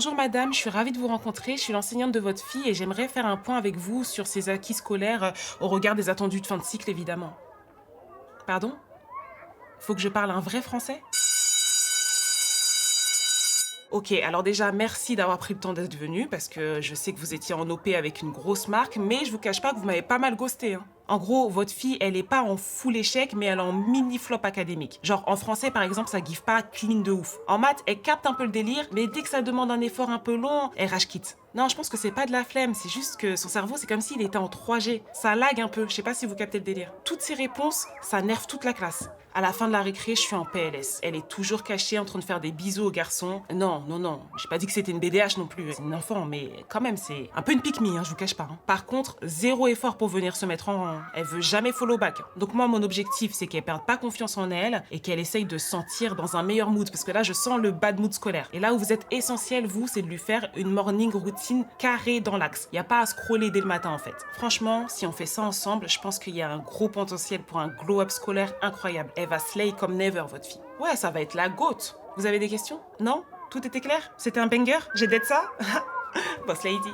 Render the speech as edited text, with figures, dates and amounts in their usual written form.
Bonjour madame, je suis ravie de vous rencontrer. Je suis l'enseignante de votre fille et j'aimerais faire un point avec vous sur ses acquis scolaires au regard des attendus de fin de cycle, évidemment. Pardon? Faut que je parle un vrai français? Ok, alors déjà, merci d'avoir pris le temps d'être venu parce que je sais que vous étiez en OP avec une grosse marque, mais je vous cache pas que vous m'avez pas mal ghosté, hein. En gros, votre fille, elle est pas en full échec, mais elle est en mini flop académique. Genre, en français, par exemple, ça give pas clean de ouf. En maths, elle capte un peu le délire, mais dès que ça demande un effort un peu long, elle rage quitte. Non, je pense que c'est pas de la flemme, c'est juste que son cerveau, c'est comme s'il était en 3G. Ça lag un peu, je sais pas si vous captez le délire. Toutes ces réponses, ça nerve toute la classe. À la fin de la récré, je suis en PLS. Elle est toujours cachée en train de faire des bisous aux garçons. Non, non, non, j'ai pas dit que c'était une BDH non plus. C'est une enfant, mais quand même, c'est un peu une pique-me, hein, je vous cache pas. Hein. Par contre, zéro effort pour venir se mettre en rang. Elle veut jamais follow back. Donc moi, mon objectif, c'est qu'elle perde pas confiance en elle et qu'elle essaye de se sentir dans un meilleur mood. Parce que là, je sens le bad mood scolaire. Et là où vous êtes essentiel, vous, c'est de lui faire une morning routine carrée dans l'axe. Y a pas à scroller dès le matin, en fait. Franchement, si on fait ça ensemble, je pense qu'il y a un gros potentiel pour un glow-up scolaire incroyable. Elle va slay comme never, votre fille. Ouais, ça va être la goat. Vous avez des questions? Non? Tout était clair? C'était un banger? J'ai d'être ça? Boss lady.